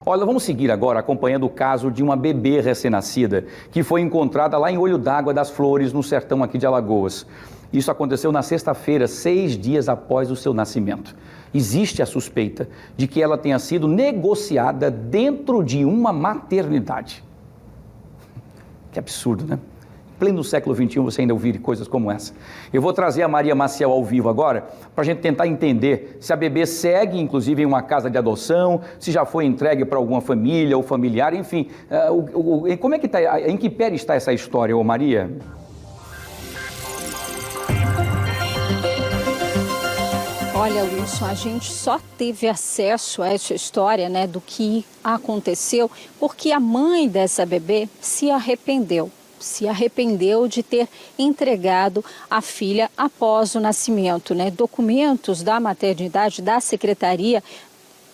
Olha, vamos seguir agora acompanhando o caso de uma bebê recém-nascida que foi encontrada lá em Olho d'Água das Flores, no sertão aqui de Alagoas. Isso aconteceu na sexta-feira, 6 dias após o seu nascimento. Existe a suspeita de que ela tenha sido negociada dentro de uma maternidade. Que absurdo, né? Em pleno século XXI você ainda ouvir coisas como essa. Eu vou trazer a Maria Maciel ao vivo agora, para a gente tentar entender se a bebê segue, inclusive, em uma casa de adoção, se já foi entregue para alguma família ou familiar, enfim. Como é que está, em que pé está essa história, ô Maria? Olha, Wilson, a gente só teve acesso a essa história, né, do que aconteceu, porque a mãe dessa bebê se arrependeu de ter entregado a filha após o nascimento, né? Documentos da maternidade, da Secretaria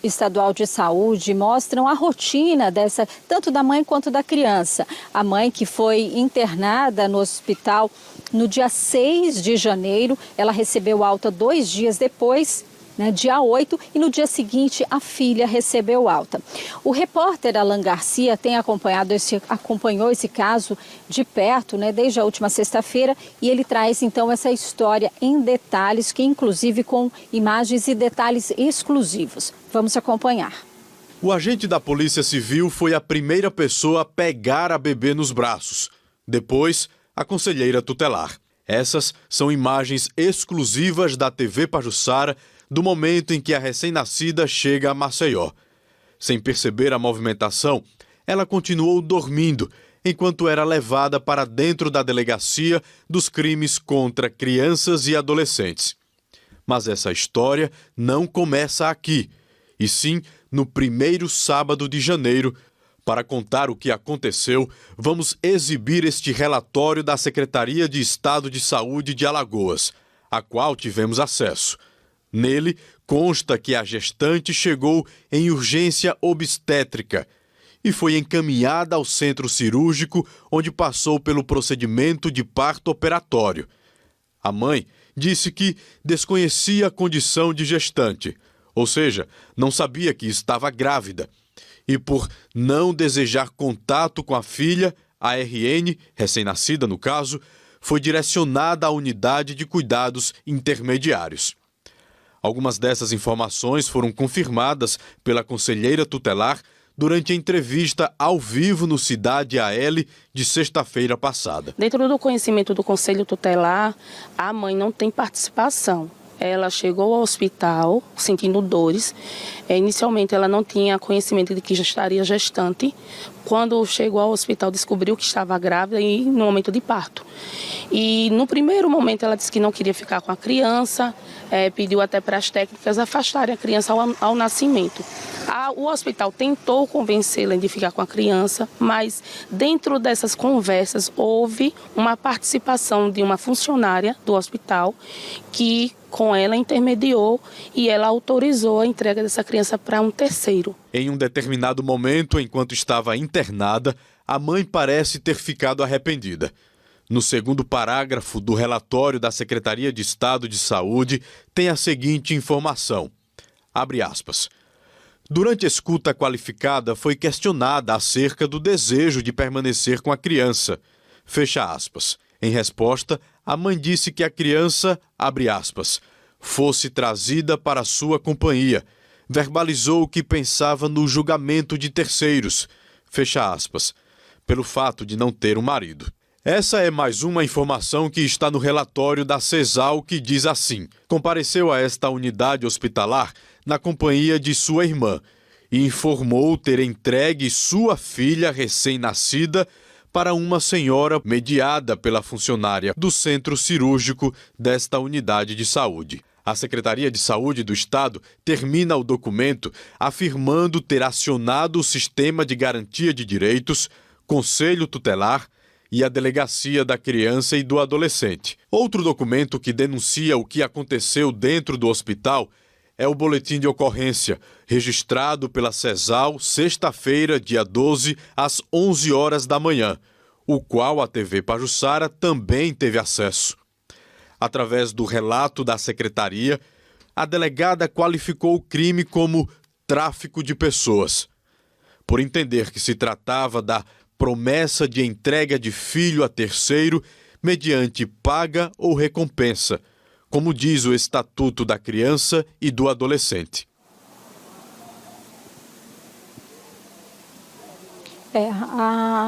Estadual de Saúde mostram a rotina dessa, tanto da mãe quanto da criança. A mãe que foi internada no hospital no dia 6 de janeiro, ela recebeu alta 2 dias depois, né, dia 8, e no dia seguinte a filha recebeu alta. O repórter Alan Garcia acompanhou esse caso de perto, né, desde a última sexta-feira, e ele traz então essa história em detalhes, que inclusive com imagens e detalhes exclusivos. Vamos acompanhar. O agente da Polícia Civil foi a primeira pessoa a pegar a bebê nos braços. Depois, a conselheira tutelar. Essas são imagens exclusivas da TV Pajuçara do momento em que a recém-nascida chega a Maceió. Sem perceber a movimentação, ela continuou dormindo enquanto era levada para dentro da delegacia dos crimes contra crianças e adolescentes. Mas essa história não começa aqui, e sim no primeiro sábado de janeiro. Para contar o que aconteceu, vamos exibir este relatório da Secretaria de Estado de Saúde de Alagoas, a qual tivemos acesso. Nele, consta que a gestante chegou em urgência obstétrica e foi encaminhada ao centro cirúrgico, onde passou pelo procedimento de parto operatório. A mãe disse que desconhecia a condição de gestante, ou seja, não sabia que estava grávida. E por não desejar contato com a filha, a RN, recém-nascida no caso, foi direcionada à unidade de cuidados intermediários. Algumas dessas informações foram confirmadas pela conselheira tutelar durante a entrevista ao vivo no Cidade AL de sexta-feira passada. Dentro do conhecimento do Conselho Tutelar, a mãe não tem participação. Ela chegou ao hospital sentindo dores. Inicialmente, ela não tinha conhecimento de que já estaria gestante. Quando chegou ao hospital, descobriu que estava grávida e no momento de parto. E no primeiro momento, ela disse que não queria ficar com a criança, pediu até para as técnicas afastarem a criança ao nascimento. O hospital tentou convencê-la de ficar com a criança, mas dentro dessas conversas houve uma participação de uma funcionária do hospital que com ela intermediou e ela autorizou a entrega dessa criança para um terceiro. Em um determinado momento, enquanto estava internada, a mãe parece ter ficado arrependida. No segundo parágrafo do relatório da Secretaria de Estado de Saúde, tem a seguinte informação, abre aspas. Durante a escuta qualificada, foi questionada acerca do desejo de permanecer com a criança, fecha aspas. Em resposta, a mãe disse que a criança, abre aspas, fosse trazida para sua companhia. Verbalizou que pensava no julgamento de terceiros, fecha aspas, pelo fato de não ter um marido. Essa é mais uma informação que está no relatório da CESAL, que diz assim: compareceu a esta unidade hospitalar na companhia de sua irmã e informou ter entregue sua filha recém-nascida para uma senhora mediada pela funcionária do centro cirúrgico desta unidade de saúde. A Secretaria de Saúde do Estado termina o documento afirmando ter acionado o Sistema de Garantia de Direitos, Conselho Tutelar e a Delegacia da Criança e do Adolescente. Outro documento que denuncia o que aconteceu dentro do hospital é o boletim de ocorrência, registrado pela CESAL, sexta-feira, dia 12, às 11 horas da manhã, o qual a TV Pajuçara também teve acesso. Através do relato da secretaria, a delegada qualificou o crime como tráfico de pessoas. por entender que se tratava da promessa de entrega de filho a terceiro mediante paga ou recompensa, como diz o Estatuto da Criança e do Adolescente.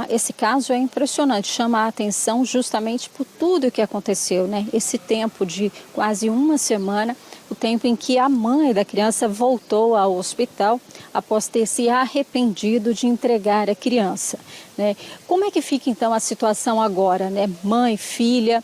Esse caso é impressionante, chama a atenção justamente por tudo o que aconteceu, né? Esse tempo de quase uma semana, o tempo em que a mãe da criança voltou ao hospital após ter se arrependido de entregar a criança, né? Como é que fica então a situação agora, né? Mãe, filha.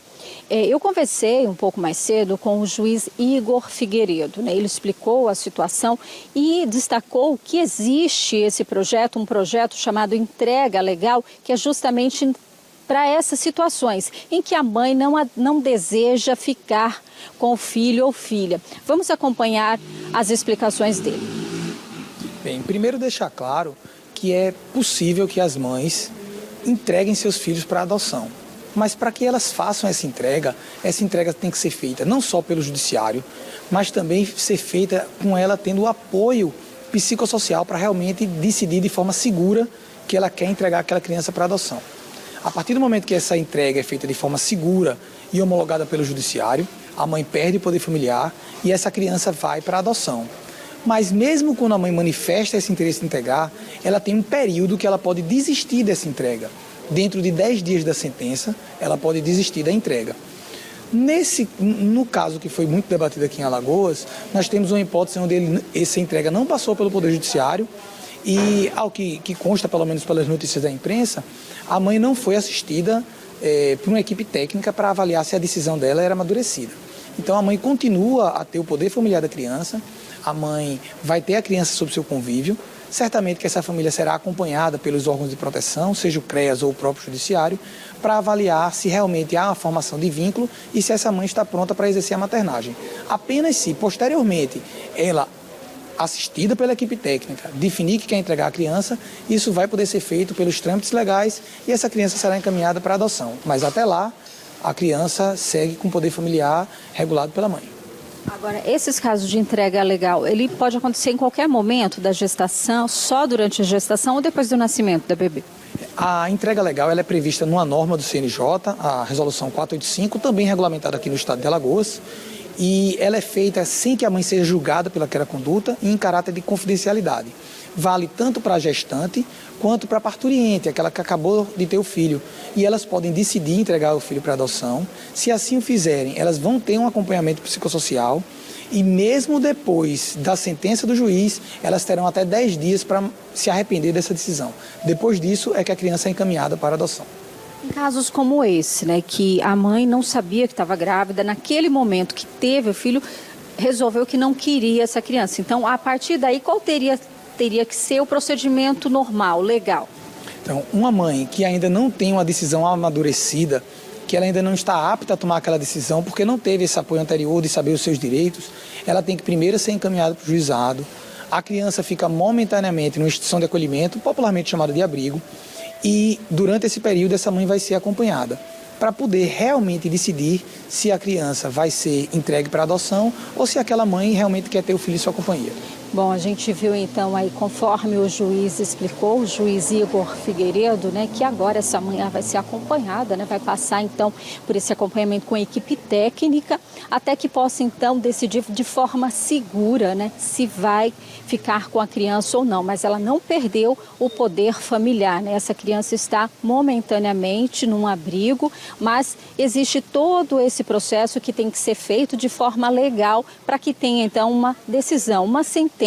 Eu conversei um pouco mais cedo com o juiz Igor Figueiredo, né? Ele explicou a situação e destacou que existe esse projeto, um projeto chamado Entrega Legal, que é justamente para essas situações em que a mãe não deseja ficar com o filho ou filha. Vamos acompanhar as explicações dele. Bem, primeiro deixar claro que é possível que as mães entreguem seus filhos para adoção. Mas para que elas façam essa entrega tem que ser feita não só pelo judiciário, mas também ser feita com ela tendo o apoio psicossocial para realmente decidir de forma segura que ela quer entregar aquela criança para adoção. A partir do momento que essa entrega é feita de forma segura e homologada pelo judiciário, a mãe perde o poder familiar e essa criança vai para a adoção. Mas mesmo quando a mãe manifesta esse interesse em entregar, ela tem um período que ela pode desistir dessa entrega. Dentro de 10 dias da sentença, ela pode desistir da entrega. No caso que foi muito debatido aqui em Alagoas, nós temos uma hipótese onde essa entrega não passou pelo Poder Judiciário e, ao que consta, pelo menos pelas notícias da imprensa, a mãe não foi assistida por uma equipe técnica para avaliar se a decisão dela era amadurecida. Então a mãe continua a ter o poder familiar da criança, a mãe vai ter a criança sob seu convívio. Certamente que essa família será acompanhada pelos órgãos de proteção, seja o CREAS ou o próprio judiciário, para avaliar se realmente há uma formação de vínculo e se essa mãe está pronta para exercer a maternagem. Apenas se, posteriormente, ela, assistida pela equipe técnica, definir que quer entregar a criança, isso vai poder ser feito pelos trâmites legais e essa criança será encaminhada para adoção. Mas até lá, a criança segue com o poder familiar regulado pela mãe. Agora, esses casos de entrega legal, ele pode acontecer em qualquer momento da gestação, só durante a gestação ou depois do nascimento da bebê? A entrega legal ela é prevista numa norma do CNJ, a resolução 485, também regulamentada aqui no estado de Alagoas, e ela é feita sem que a mãe seja julgada pelaquela conduta e em caráter de confidencialidade. Vale tanto para a gestante quanto para a parturiente, aquela que acabou de ter o filho. E elas podem decidir entregar o filho para adoção. Se assim o fizerem, elas vão ter um acompanhamento psicossocial e mesmo depois da sentença do juiz, elas terão até 10 dias para se arrepender dessa decisão. Depois disso é que a criança é encaminhada para adoção. Em casos como esse, né, que a mãe não sabia que estava grávida, naquele momento que teve o filho, resolveu que não queria essa criança. Então, a partir daí, qual teria que ser o procedimento normal, legal? Então, uma mãe que ainda não tem uma decisão amadurecida, que ela ainda não está apta a tomar aquela decisão, porque não teve esse apoio anterior de saber os seus direitos, ela tem que primeiro ser encaminhada para o juizado. A criança fica momentaneamente numa instituição de acolhimento, popularmente chamada de abrigo, e durante esse período essa mãe vai ser acompanhada, para poder realmente decidir se a criança vai ser entregue para adoção ou se aquela mãe realmente quer ter o filho em sua companhia. Bom, a gente viu então aí, conforme o juiz explicou, o juiz Igor Figueiredo, né, que agora essa manhã vai ser acompanhada, né, vai passar então por esse acompanhamento com a equipe técnica, até que possa então decidir de forma segura, né, se vai ficar com a criança ou não, mas ela não perdeu o poder familiar, né, essa criança está momentaneamente num abrigo, mas existe todo esse processo que tem que ser feito de forma legal para que tenha então uma decisão, uma sentença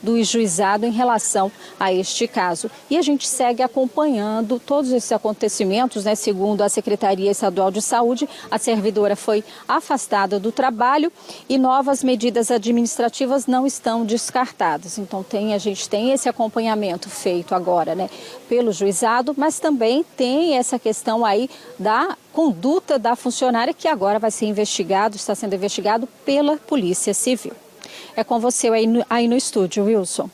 do juizado em relação a este caso. E a gente segue acompanhando todos esses acontecimentos, né? Segundo a Secretaria Estadual de Saúde, a servidora foi afastada do trabalho e novas medidas administrativas não estão descartadas. Então a gente tem esse acompanhamento feito agora, né, pelo juizado, mas também tem essa questão aí da conduta da funcionária que agora vai ser investigado, está sendo investigado pela Polícia Civil. É com você aí no estúdio, Wilson.